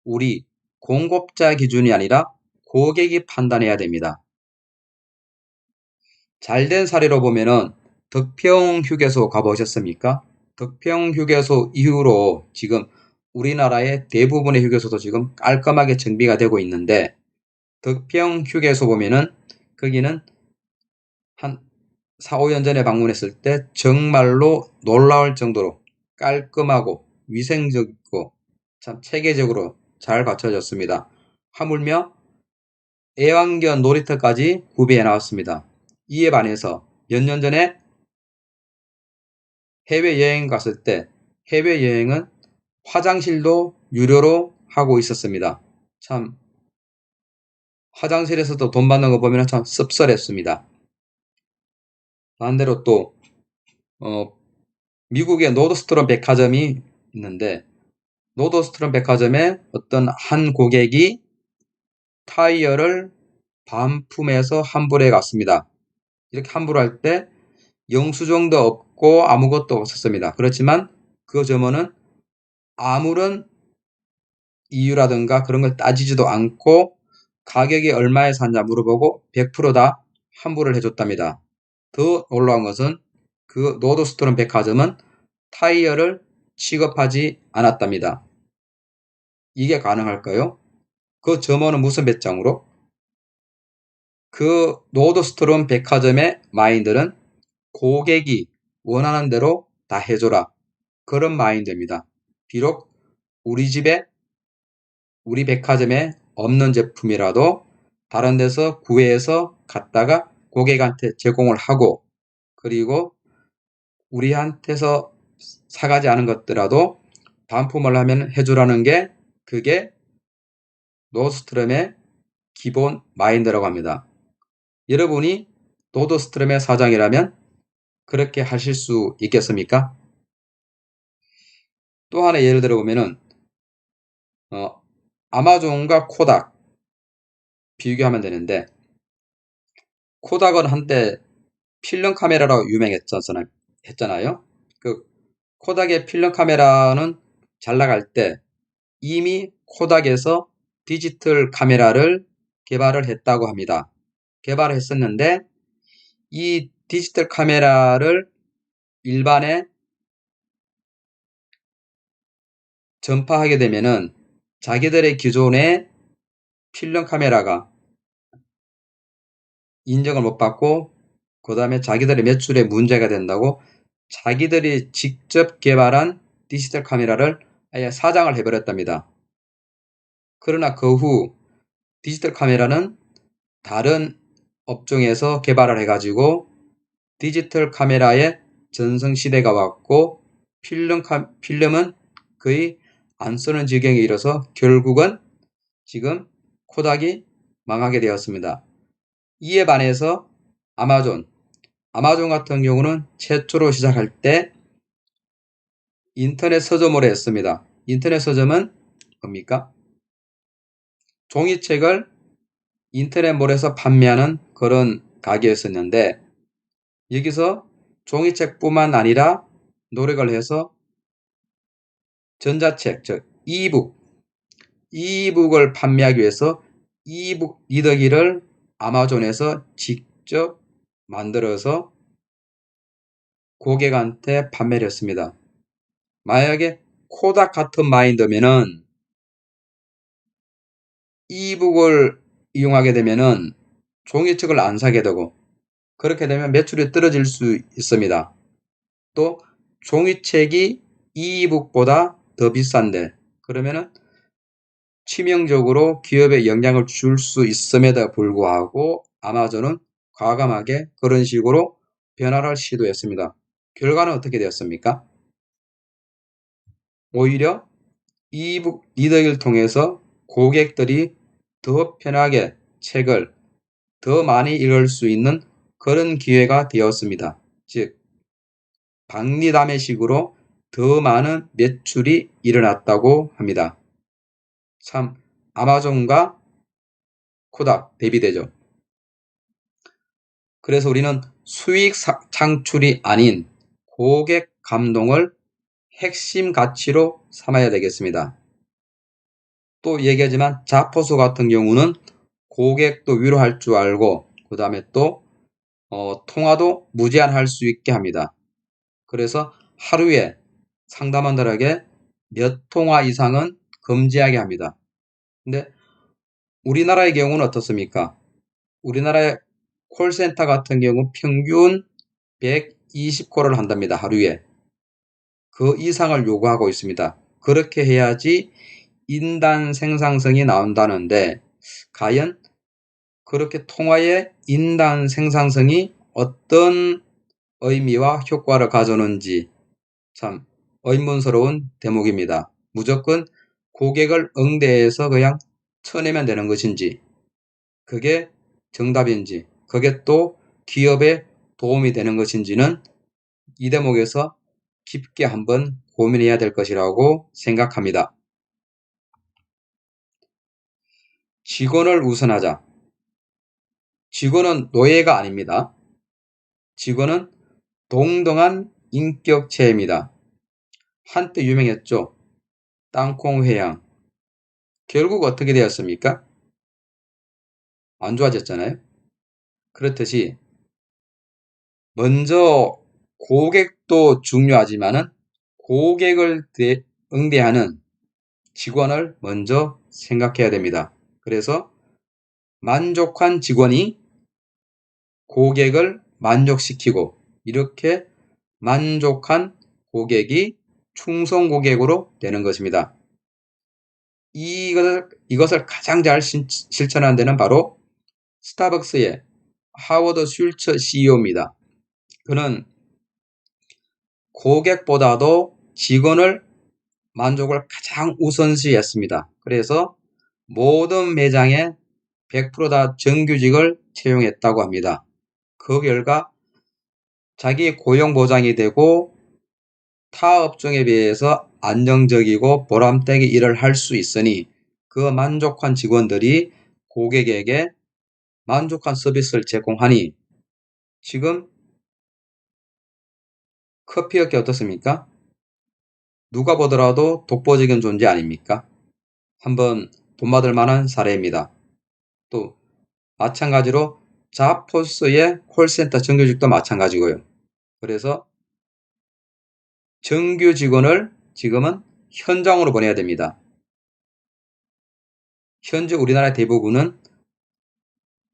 우리 공급자 기준이 아니라 고객이 판단해야 됩니다. 잘된 사례로 보면은 덕평 휴게소 가보셨습니까? 덕평 휴게소 이후로 지금 우리나라의 대부분의 휴게소도 지금 깔끔하게 정비가 되고 있는데, 덕평 휴게소 보면은 거기는 한 4, 5년 전에 방문했을 때 정말로 놀라울 정도로 깔끔하고 위생적이고 참 체계적으로 잘 갖춰졌습니다. 하물며 애완견 놀이터까지 구비해 나왔습니다. 이에 반해서 몇 년 전에 해외여행 갔을 때 해외여행은 화장실도 유료로 하고 있었습니다. 참 화장실에서도 돈 받는 거 보면 참 씁쓸했습니다. 반대로 또 미국의 노드스트롬 백화점이 있는데, 노드스트롬 백화점에 어떤 한 고객이 타이어를 반품해서 환불해 갔습니다. 이렇게 환불할 때 영수증도 없고 아무것도 없었습니다. 그렇지만 그 점원은 아무런 이유라든가 그런 걸 따지지도 않고 가격이 얼마에 샀냐 물어보고 100%다 환불을 해줬답니다. 더 놀라운 것은 그 노드스트롬 백화점은 타이어를 취급하지 않았답니다. 이게 가능할까요? 그 점원은 무슨 배짱으로? 그 노드스트롬 백화점의 마인드는 고객이 원하는 대로 다 해줘라, 그런 마인드입니다. 비록 우리 집에 우리 백화점에 없는 제품이라도 다른 데서 구해서 갖다가 고객한테 제공을 하고, 그리고 우리한테서 사가지 않은 것들라도 반품을 하면 해주라는 게, 그게 노드스트롬의 기본 마인드라고 합니다. 여러분이 노드스트롬의 사장이라면 그렇게 하실 수 있겠습니까? 또 하나 예를 들어보면은 아마존과 코닥 비교하면 되는데, 코닥은 한때 필름 카메라로 유명했잖아요. 그 코닥의 필름 카메라는 잘 나갈 때 이미 코닥에서 디지털 카메라를 개발을 했다고 합니다. 개발을 했었는데 이 디지털 카메라를 일반에 전파하게 되면은 자기들의 기존의 필름 카메라가 인정을 못 받고 그 다음에 자기들의 매출에 문제가 된다고 자기들이 직접 개발한 디지털 카메라를 아예 사장을 해버렸답니다. 그러나 그 후 디지털 카메라는 다른 업종에서 개발을 해가지고 디지털 카메라의 전성시대가 왔고 필름은 거의 안 쓰는 지경에 이르러서 결국은 지금 코닥이 망하게 되었습니다. 이에 반해서 아마존 같은 경우는 최초로 시작할 때 인터넷 서점을 했습니다. 인터넷 서점은 뭡니까? 종이책을 인터넷몰에서 판매하는 그런 가게였었는데, 여기서 종이책뿐만 아니라 노력을 해서 전자책, 즉 이북을 판매하기 위해서 이북 리더기를 아마존에서 직접 만들어서 고객한테 판매를 했습니다. 만약에 코닥 같은 마인드면은 이북을 이용하게 되면은 종이책을 안 사게 되고, 그렇게 되면 매출이 떨어질 수 있습니다. 또 종이책이 이북보다 더 비싼데, 그러면은 치명적으로 기업에 영향을 줄 수 있음에도 불구하고 아마존은 과감하게 그런 식으로 변화를 시도했습니다. 결과는 어떻게 되었습니까? 오히려 이북 리더기를 통해서 고객들이 더 편하게 책을 더 많이 읽을 수 있는 그런 기회가 되었습니다. 즉, 박리담회식으로 더 많은 매출이 일어났다고 합니다. 참 아마존과 코닥 대비되죠. 그래서 우리는 수익 창출이 아닌 고객 감동을 핵심 가치로 삼아야 되겠습니다. 또 얘기하지만 자포수 같은 경우는 고객도 위로할 줄 알고 그 다음에 또 통화도 무제한할 수 있게 합니다. 그래서 하루에 상담원들에게 몇 통화 이상은 금지하게 합니다. 근데 우리나라의 경우는 어떻습니까? 우리나라의 콜센터 같은 경우 평균 120콜을 한답니다. 하루에. 그 이상을 요구하고 있습니다. 그렇게 해야지 인단 생산성이 나온다는데 과연 그렇게 통화의 인단 생산성이 어떤 의미와 효과를 가져오는지 참 의문스러운 대목입니다. 무조건 고객을 응대해서 그냥 쳐내면 되는 것인지 그게 정답인지 그게 또 기업에 도움이 되는 것인지는 이 대목에서 깊게 한번 고민해야 될 것이라고 생각합니다. 직원을 우선하자. 직원은 노예가 아닙니다. 직원은 동등한 인격체입니다. 한때 유명했죠. 땅콩회양. 결국 어떻게 되었습니까? 안 좋아졌잖아요. 그렇듯이 먼저 고객도 중요하지만은 고객을 응대하는 직원을 먼저 생각해야 됩니다. 그래서 만족한 직원이 고객을 만족시키고 이렇게 만족한 고객이 충성 고객으로 되는 것입니다. 이것을 가장 잘 실천하는 데는 바로 스타벅스의 하워드 슐처 CEO입니다. 그는 고객보다도 직원을 만족을 가장 우선시했습니다. 그래서 모든 매장에 100% 다 정규직을 채용했다고 합니다. 그 결과 자기 고용 보장이 되고 타 업종에 비해서 안정적이고 보람되게 일을 할 수 있으니 그 만족한 직원들이 고객에게 만족한 서비스를 제공하니 지금 커피업계 어떻습니까? 누가 보더라도 독보적인 존재 아닙니까? 한번 본받을 만한 사례입니다. 또 마찬가지로 자포스의 콜센터 정규직도 마찬가지고요. 그래서 정규 직원을 지금은 현장으로 보내야 됩니다. 현재 우리나라 대부분은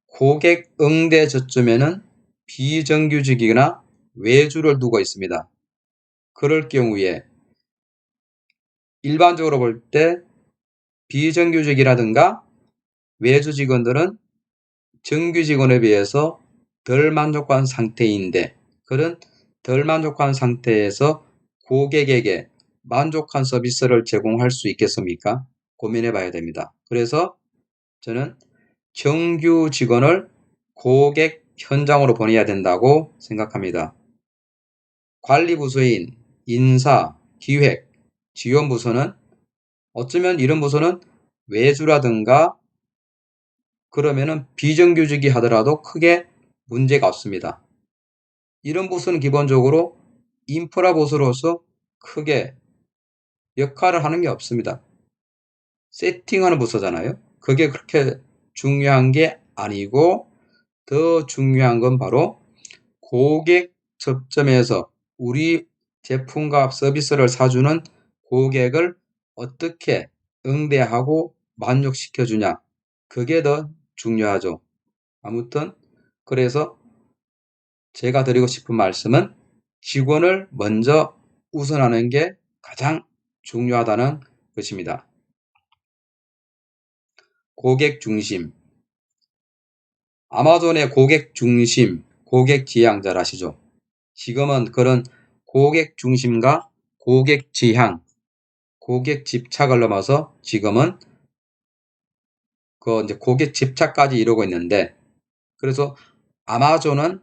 고객 응대 저점에는 비정규직이거나 외주를 두고 있습니다. 그럴 경우에 일반적으로 볼 때 비정규직이라든가 외주 직원들은 정규 직원에 비해서 덜 만족한 상태인데 그런 덜 만족한 상태에서 고객에게 만족한 서비스를 제공할 수 있겠습니까? 고민해 봐야 됩니다. 그래서 저는 정규 직원을 고객 현장으로 보내야 된다고 생각합니다. 관리부서인 인사, 기획, 지원부서는 어쩌면 이런 부서는 외주라든가 그러면은 비정규직이 하더라도 크게 문제가 없습니다. 이런 부서는 기본적으로 인프라 부서로서 크게 역할을 하는 게 없습니다. 세팅하는 부서잖아요. 그게 그렇게 중요한 게 아니고 더 중요한 건 바로 고객 접점에서 우리 제품과 서비스를 사주는 고객을 어떻게 응대하고 만족시켜주냐. 그게 더 중요하죠. 아무튼 그래서 제가 드리고 싶은 말씀은 직원을 먼저 우선하는 게 가장 중요하다는 것입니다. 고객 중심. 아마존의 고객 중심, 고객 지향 잘 아시죠? 지금은 그런 고객 중심과 고객 지향, 고객 집착을 넘어서 지금은 이제 고객 집착까지 이루고 있는데, 그래서 아마존은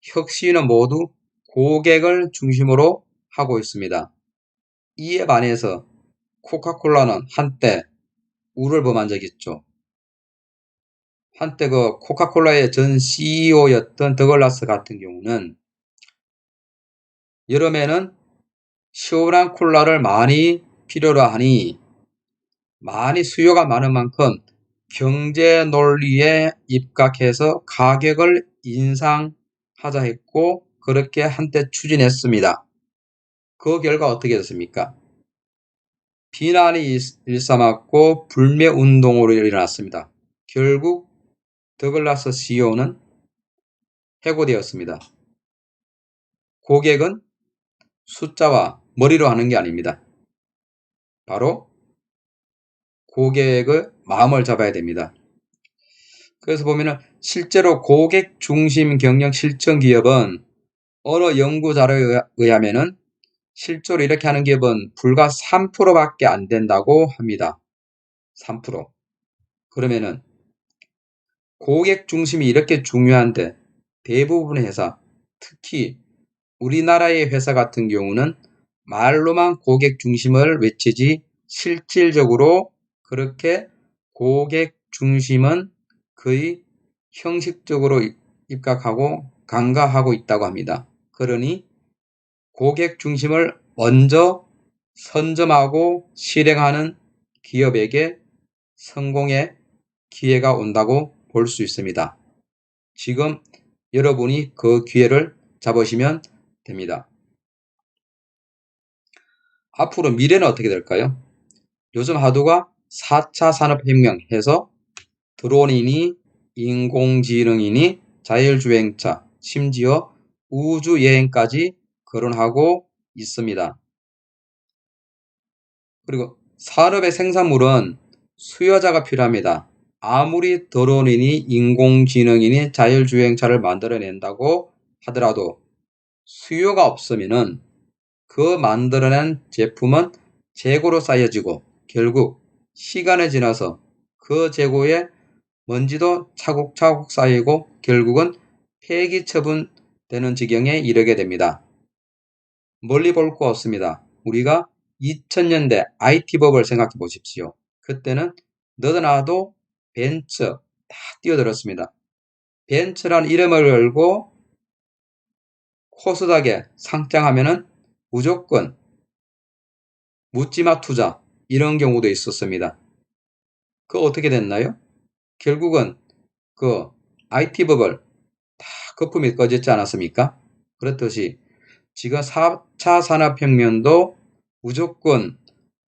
혁신은 모두 고객을 중심으로 하고 있습니다. 이에 반해서 코카콜라는 한때 우를 범한 적이 있죠. 한때 그 코카콜라의 전 CEO였던 더글라스 같은 경우는 여름에는 시원한 콜라를 많이 필요로 하니 많이 수요가 많은 만큼 경제 논리에 입각해서 가격을 인상하자 했고 그렇게 한때 추진했습니다. 그 결과 어떻게 됐습니까? 비난이 일삼았고 불매 운동으로 일어났습니다. 결국 더글라스 CEO는 해고되었습니다. 고객은 숫자와 머리로 하는 게 아닙니다. 바로 고객의 마음을 잡아야 됩니다. 그래서 보면은 실제로 고객 중심 경영 실천 기업은 어느 연구 자료에 의하면은 실제로 이렇게 하는 기업은 불과 3%밖에 안 된다고 합니다. 3%. 그러면은 고객 중심이 이렇게 중요한데 대부분의 회사, 특히 우리나라의 회사 같은 경우는 말로만 고객 중심을 외치지 실질적으로 그렇게 고객 중심은 거의 형식적으로 입각하고 간과하고 있다고 합니다. 그러니 고객 중심을 먼저 선점하고 실행하는 기업에게 성공의 기회가 온다고 볼 수 있습니다. 지금 여러분이 그 기회를 잡으시면 됩니다. 앞으로 미래는 어떻게 될까요? 요즘 하도가 4차 산업혁명 해서 드론이니 인공지능이니 자율주행차, 심지어 우주여행까지 거론하고 있습니다. 그리고 산업의 생산물은 수요자가 필요합니다. 아무리 드론이니 인공지능이니 자율주행차를 만들어낸다고 하더라도 수요가 없으면은 그 만들어낸 제품은 재고로 쌓여지고 결국 시간이 지나서 그 재고에 먼지도 차곡차곡 쌓이고 결국은 폐기 처분되는 지경에 이르게 됩니다. 멀리 볼 거 없습니다. 우리가 2000년대 IT법을 생각해 보십시오. 그때는 너도나도 벤처 다 뛰어들었습니다. 벤처란 이름을 걸고 코스닥에 상장하면은 무조건 묻지마 투자 이런 경우도 있었습니다. 그거 어떻게 됐나요? 결국은 그 IT법을 다 거품이 꺼졌지 않았습니까? 그렇듯이 지금 4차 산업혁명도 무조건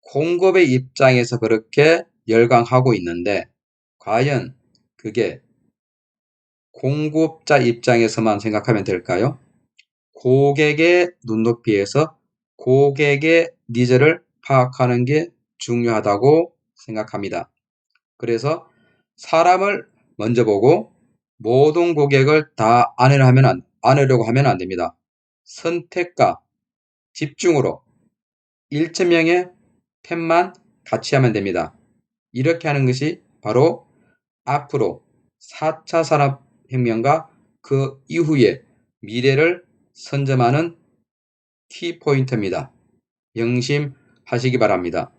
공급의 입장에서 그렇게 열광하고 있는데 과연 그게 공급자 입장에서만 생각하면 될까요? 고객의 눈높이에서 고객의 니즈를 파악하는 게 중요하다고 생각합니다. 그래서 사람을 먼저 보고 모든 고객을 다 안으려고 하면 안 됩니다. 선택과 집중으로 1,000명의 팬만 같이 하면 됩니다. 이렇게 하는 것이 바로 앞으로 4차 산업혁명과 그 이후의 미래를 선점하는 키포인트입니다. 명심하시기 바랍니다.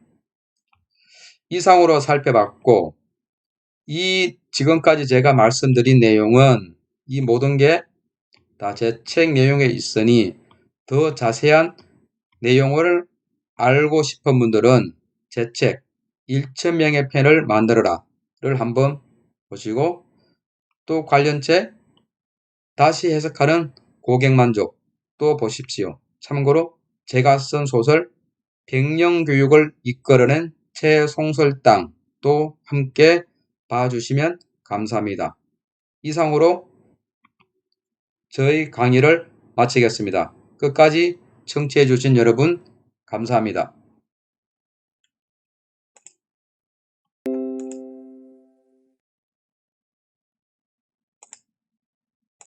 이상으로 살펴봤고 이 지금까지 제가 말씀드린 내용은 이 모든 게 다 제 책 내용에 있으니 더 자세한 내용을 알고 싶은 분들은 제 책 1,000명의 팬을 만들어라를 한번 보시고 또 관련 책 다시 해석하는 고객만족 또 보십시오. 참고로 제가 쓴 소설 백령교육을 이끌어낸 최송설당 또 함께 봐주시면 감사합니다. 이상으로 저희 강의를 마치겠습니다. 끝까지 청취해 주신 여러분 감사합니다.